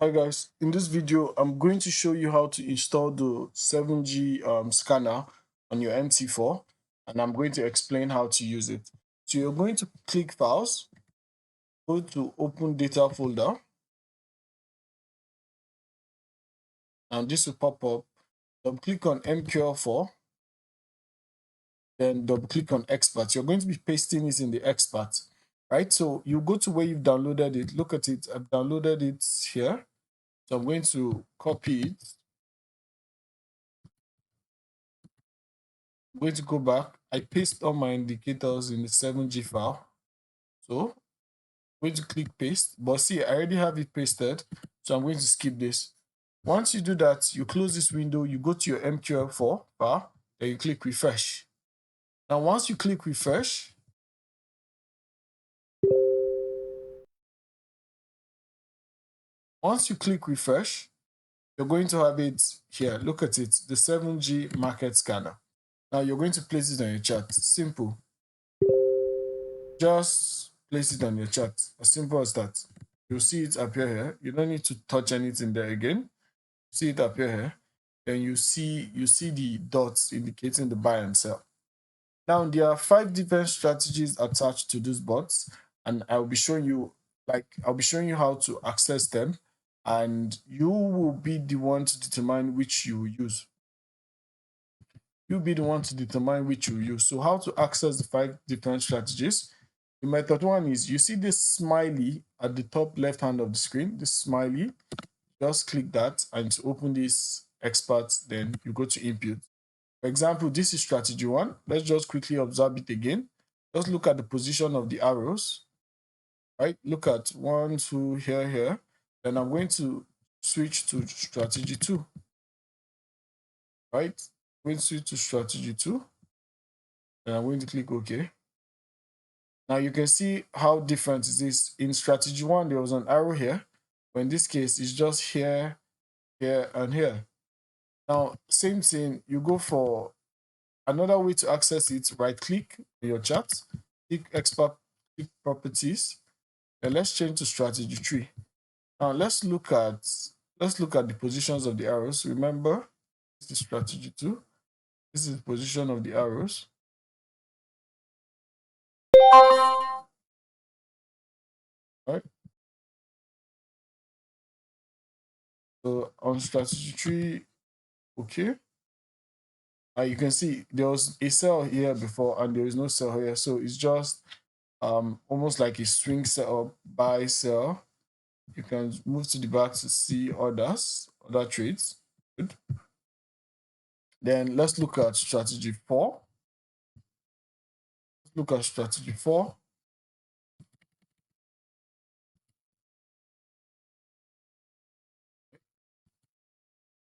Hi guys, in this video I'm going to show you how to install the 7G scanner on your MT4, and I'm going to explain how to use it. So you're going to click files, go to open data folder, and this will pop up. Double click on MQL4, then double click on expert. You're going to be pasting it in the expert, right? So you go to where you've downloaded it, look at it. I've downloaded it here. So I'm going to copy it. I'm going to go back. I paste all my indicators in the 7G file. So I'm going to click paste, but see, I already have it pasted. So I'm going to skip this. Once you do that, you close this window, you go to your MQL4 file, then you click refresh. Now, once you click refresh, you're going to have it here. Look at it, the 7G market scanner. Now you're going to place it on your chart. Simple. Just place it on your chart. As simple as that. You'll see it appear here. You don't need to touch anything there again. See it appear here. Then you see the dots indicating the buy and sell. Now there are 5 different strategies attached to these bots, and I'll be showing you how to access them, and you will be the one to determine which you will use. You'll be the one to determine which you use. So how to access the 5 different strategies? The method one is, you see this smiley at the top left hand of the screen, this smiley. Just click that and to open this expert, then you go to input. For example, this is strategy 1. Let's just quickly observe it again. Just look at the position of the arrows, right? Look at 1, 2, here. Then I'm going to switch to strategy 2, right? I'm going to switch to strategy 2, and I'm going to click OK. Now you can see how different it is. In strategy 1, there was an arrow here, but in this case, it's just here, and here. Now, same thing, you go for another way to access it. Right click on your chart, click expert, click properties, and let's change to strategy 3. Now let's look at the positions of the arrows. Remember, this is strategy 2. This is the position of the arrows. Right. So on strategy 3, okay. You can see there was a sell here before and there is no sell here. So it's just almost like a swing setup, buy, sell. You can move to the back to see other trades. Good. Then let's look at strategy 4. Let's look at strategy 4.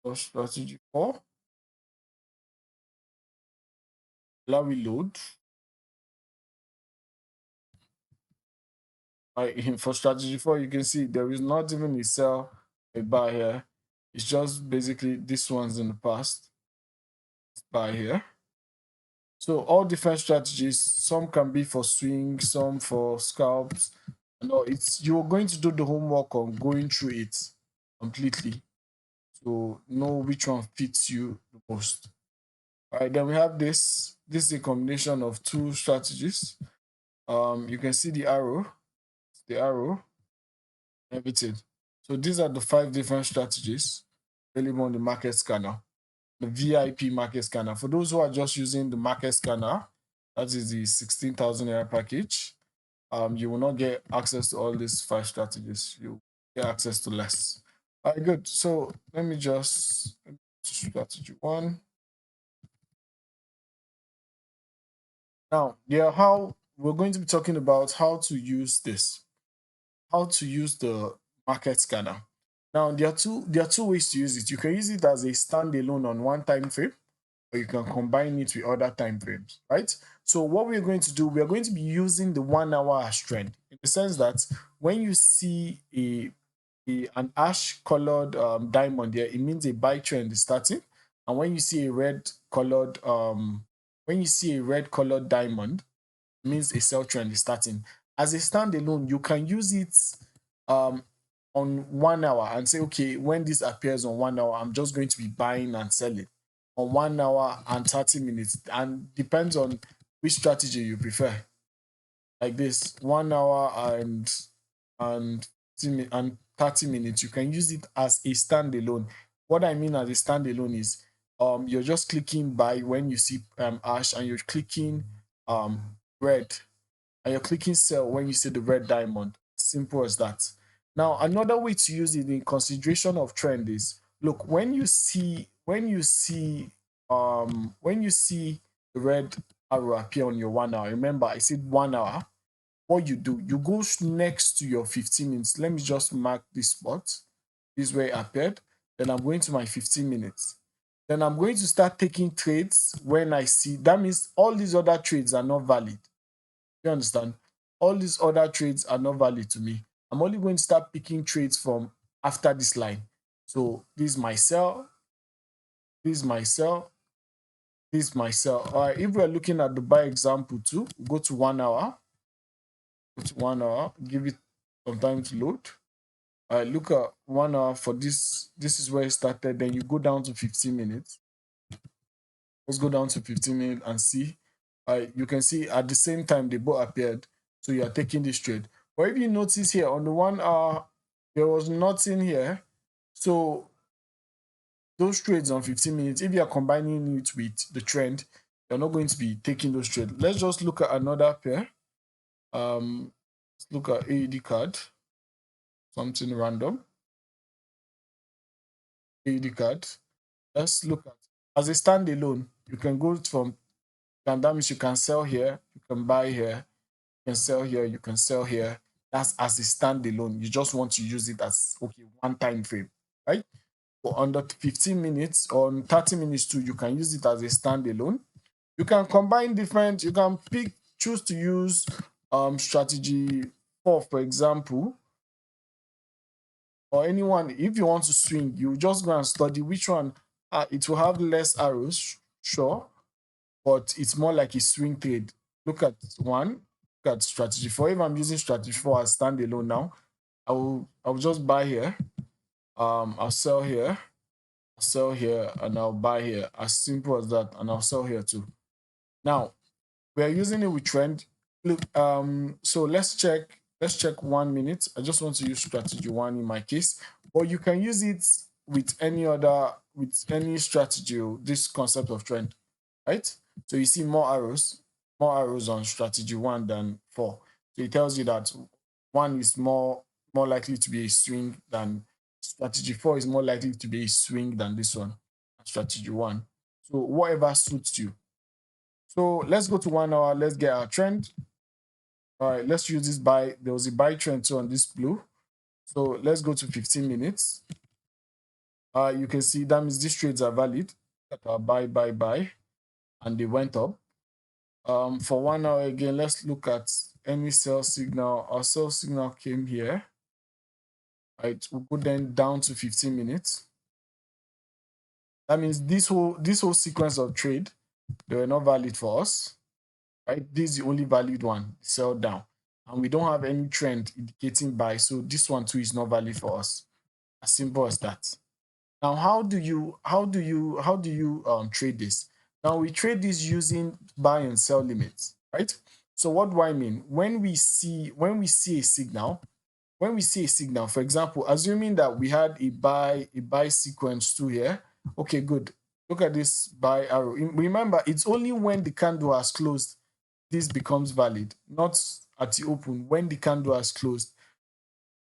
So strategy 4. Allow we load. For strategy 4, you can see there is not even a sell, a buy here. It's just basically this one's in the past. Buy here. So all different strategies. Some can be for swing, some for scalps. No, it's you're going to do the homework on going through it completely to know which one fits you the most. All right, then we have this. This is a combination of 2 strategies. You can see the arrow, everything. So these are the 5 different strategies available on the market scanner, the VIP market scanner. For those who are just using the market scanner, that is the 16,000 naira package. You will not get access to all these 5 strategies. You get access to less. All right, good. So let me just strategy 1. Now, how we're going to be talking about how to use this, how to use the market scanner. Now, there are two ways to use it. You can use it as a standalone on one time frame, or you can combine it with other time frames, right? So what we're going to do, we're going to be using the 1 hour as trend, in the sense that when you see an ash colored diamond there, it means a buy trend is starting. And when you see a red colored diamond, it means a sell trend is starting. As a standalone, you can use it um, on 1 hour and say, okay, when this appears on 1 hour, I'm just going to be buying and selling on 1 hour and 30 minutes. And depends on which strategy you prefer. Like this, 1 hour and 30 minutes, you can use it as a standalone. What I mean as a standalone is you're just clicking buy when you see ash, and you're clicking red, and you're clicking sell when you see the red diamond. Simple as that. Now, another way to use it in consideration of trend is, look, when you see the red arrow appear on your 1 hour, remember I said 1 hour. What you do, you go next to your 15 minutes. Let me just mark this spot. This way it appeared. Then I'm going to my 15 minutes. Then I'm going to start taking trades when I see. That means all these other trades are not valid. You understand? All these other trades are not valid to me. I'm only going to start picking trades from after this line. So this is my sell. This is my sell. This is my sell. All right. If we're looking at the buy example too, go to 1 hour. It's 1 hour. Give it some time to load. All right, look at 1 hour for this. This is where it started. Then you go down to 15 minutes. Let's go down to 15 minutes and see. You can see at the same time they both appeared. So you are taking this trade. But if you notice here on the 1 hour, there was nothing here. So those trades on 15 minutes, if you are combining it with the trend, you're not going to be taking those trades. Let's just look at another pair. Let's look at AED card. Something random. AED card. Let's look at as a standalone. You can go from, and that means you can sell here, you can buy here, you can sell here, you can sell here. That's as a standalone. You just want to use it as okay, one time frame, right? For under 15 minutes or 30 minutes too, you can use it as a standalone. You can combine different, you can choose to use strategy 4, for example, or anyone. If you want to swing, you just go and study which one. It will have less arrows, sure, but it's more like a swing trade. Look at one, look at strategy 4. If I'm using strategy 4 as standalone now, I'll just buy here. I'll sell here, and I'll buy here. As simple as that, and I'll sell here too. Now we're using it with trend. Look, so let's check 1 minute. I just want to use strategy 1 in my case, but you can use it with any strategy, this concept of trend, right? So you see more arrows on strategy 1 than 4. So it tells you that 1 is more likely to be a swing than strategy 4 is more likely to be a swing than this one, strategy 1. So whatever suits you. So let's go to 1 hour. Let's get our trend. All right, let's use this buy. There was a buy trend too on this blue. So let's go to 15 minutes. You can see that means these trades are valid. Buy, and they went up. For 1 hour again, let's look at any sell signal. Our sell signal came here. Right, we'll go then down to 15 minutes. That means this whole sequence of trade, they were not valid for us. Right, this is the only valid one, sell down, and we don't have any trend indicating buy, so this one too is not valid for us. As simple as that. Now, how do you trade this? Now we trade this using buy and sell limits, right? So what do I mean? When we see a signal, for example, assuming that we had a buy sequence too here. Okay, good. Look at this buy arrow. Remember, it's only when the candle has closed this becomes valid, not at the open. When the candle has closed,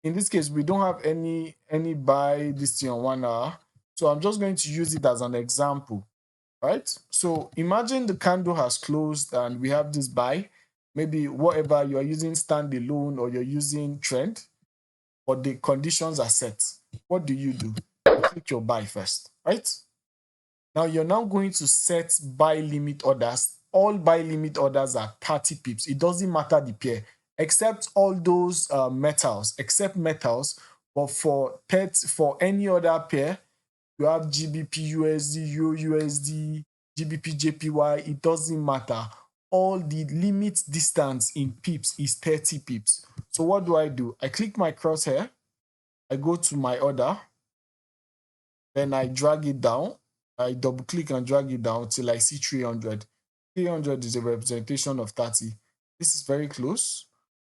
in this case, we don't have any buy this thing on 1 hour, so I'm just going to use it as an example, right? So imagine the candle has closed and we have this buy, maybe whatever you are using, standalone or you're using trend, but the conditions are set. What do? You click your buy first, right? Now you're now going to set buy limit orders. All buy limit orders are 30 pips. It doesn't matter the pair, except all those metals, but for any other pair, you have GBP USD, Euro USD, GBP JPY, it doesn't matter. All the limit distance in pips is 30 pips. So what do? I click my crosshair, I go to my order, then I drag it down. I double click and drag it down till I see 300. 300 is a representation of 30. This is very close.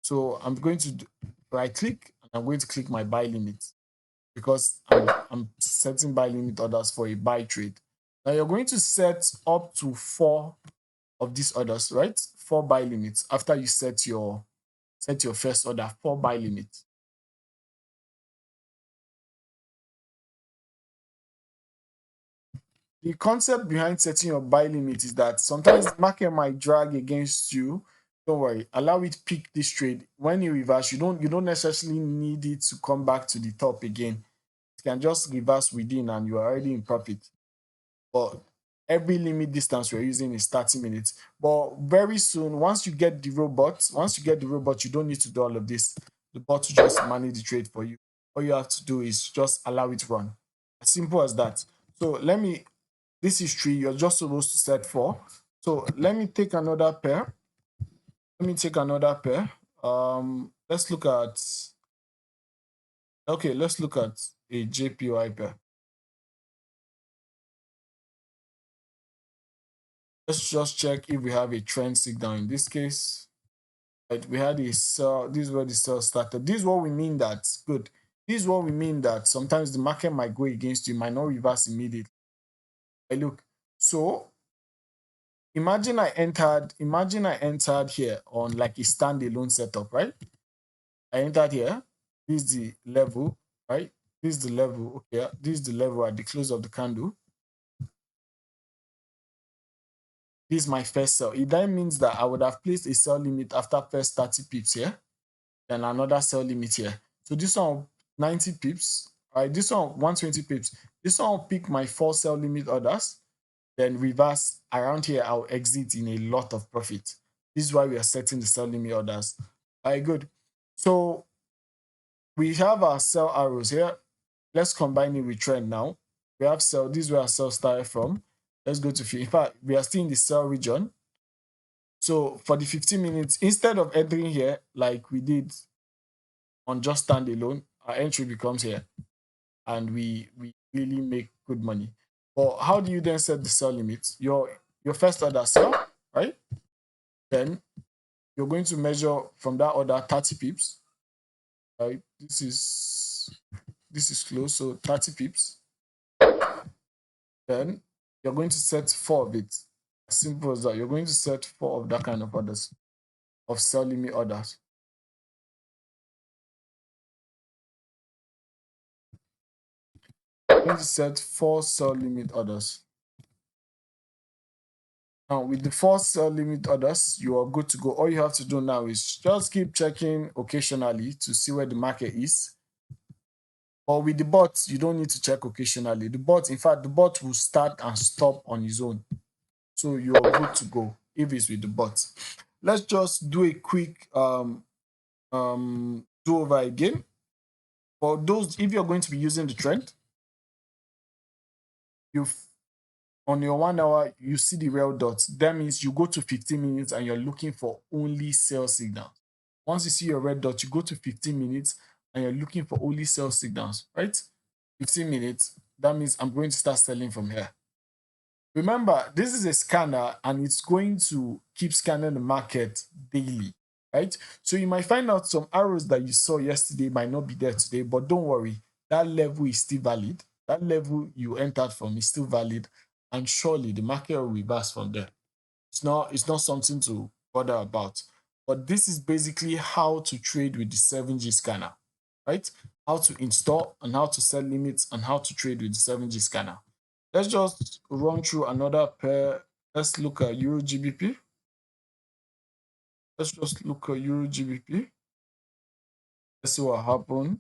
So I'm going to right click and I'm going to click my buy limit because I'm setting buy limit orders for a buy trade. Now you're going to set up to 4 of these orders, right? 4 buy limits after you set your first order, 4 buy limits. The concept behind setting your buy limit is that sometimes the market might drag against you. Don't worry, allow it pick this trade. When you reverse, you don't necessarily need it to come back to the top again. It can just reverse within and you are already in profit. But every limit distance we're using is 30 minutes. But very soon, once you get the robot, you don't need to do all of this. The bot will just manage the trade for you. All you have to do is just allow it to run. As simple as that. So this is 3, you're just supposed to set 4. So let me take another pair. Let's look at a JPY pair. Let's just check if we have a trend signal in this case. Right, we had a sell. This is where the sell started. This is what we mean that good. This is what we mean that sometimes the market might go against you, might not reverse immediately. Right, look, so imagine I entered here on like a standalone setup, right? I entered here. This is the level, right? This is the level. Okay, this is the level at the close of the candle. This is my first sell. It then means that I would have placed a sell limit after first 30 pips here, then another sell limit here. So this one 90 pips, right? This one 120 pips. This one will pick my 4 sell limit orders, then reverse around here. I'll exit in a lot of profit. This is why we are setting the sell limit orders. All right, good. So we have our sell arrows here. Let's combine it with trend now. We have sell. This is where our sell started from. Let's go to, in fact, we are still in the sell region. So for the 15 minutes, instead of entering here like we did on just standalone, our entry becomes here, and we really make good money. But how do you then set the sell limit? Your first order sell, right? Then you're going to measure from that order 30 pips. Right? This is close, so 30 pips. Then you're going to set 4 of it. As simple as that. You're going to set 4 of that kind of orders, of sell limit orders. You're going to set 4 sell limit orders. Now, with the 4 sell limit orders, you are good to go. All you have to do now is just keep checking occasionally to see where the market is. Or with the bot, you don't need to check occasionally. The bot will start and stop on its own. So you are good to go if it's with the bot. Let's just do a quick do over again. For those, if you're going to be using the trend, on your 1 hour, you see the real dots. That means you go to 15 minutes and you're looking for only sell signals. Once you see your red dot, you go to 15 minutes and you're looking for only sell signals, right? 15 minutes, that means I'm going to start selling from here. Remember, this is a scanner and it's going to keep scanning the market daily, right? So you might find out some arrows that you saw yesterday might not be there today, but don't worry, that level is still valid. That level you entered from is still valid, and surely the market will reverse from there. It's not something to bother about. But this is basically how to trade with the 7G scanner, right? How to install and how to set limits and how to trade with the 7G scanner. Let's just run through another pair. Let's look at Euro GBP. Let's just look at Euro GBP. Let's see what happened.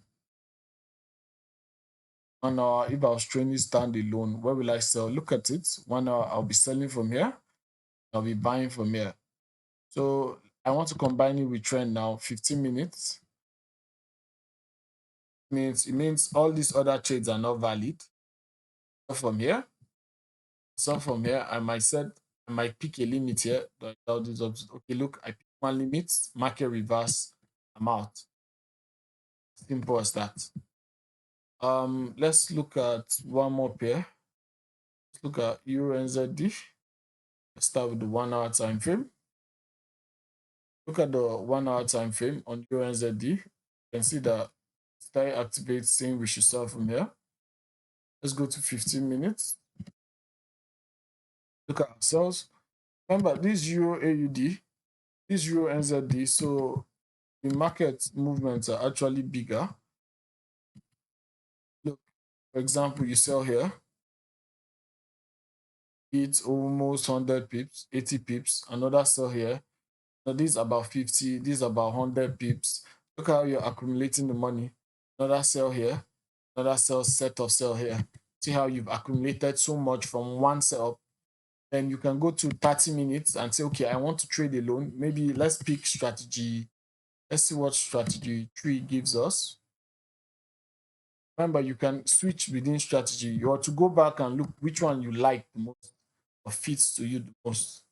And if I was trading standalone, where will I sell? Look at it. 1 hour, I'll be selling from here. I'll be buying from here. So I want to combine it with trend now. 15 minutes. It means all these other trades are not valid. So from here, I might pick a limit here. Okay, look, I pick one limit, market reverse, I'm out. Simple as that. Let's look at one more pair. Let's look at Euro NZD. Let's start with the 1 hour time frame. Look at the 1 hour time frame on Euro NZD. You can see that start activate saying we should start from here. Let's go to 15 minutes. Look at ourselves. Remember, this Euro AUD, this Euro NZD, so the market movements are actually bigger. Look, for example, you sell here, it's almost 100 pips, 80 pips. Another sell here. Now this is about 50, this is about 100 pips. Look how you're accumulating the money. Another sell here, another sell, set of sell here. See how you've accumulated so much from one sell. Then you can go to 30 minutes and say, okay, I want to trade alone. Maybe let's pick strategy. Let's see what strategy 3 gives us. Remember, you can switch within strategy. You are to go back and look which one you like the most or fits to you the most.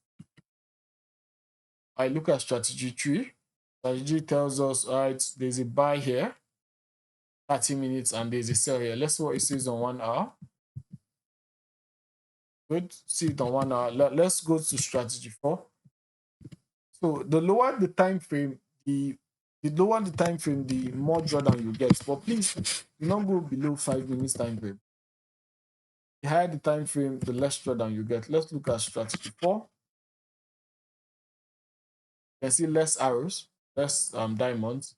I look at strategy 3. Strategy tells us, all right, there's a buy here, 30 minutes, and there's a sell here. Let's see what it says on 1 hour. Good. See it on 1 hour. Let's go to strategy 4. So the lower the time frame, the lower the time frame, the more drawdown you get. But please do not go below 5 minutes time frame. The higher the time frame, the less drawdown you get. Let's look at strategy 4. You can see less arrows, less diamonds,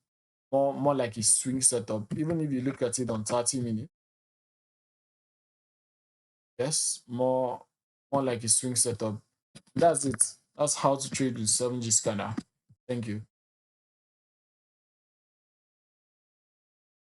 more like a swing setup. Even if you look at it on 30 minutes, yes, more like a swing setup. That's it. That's how to trade with 7G scanner. Thank you.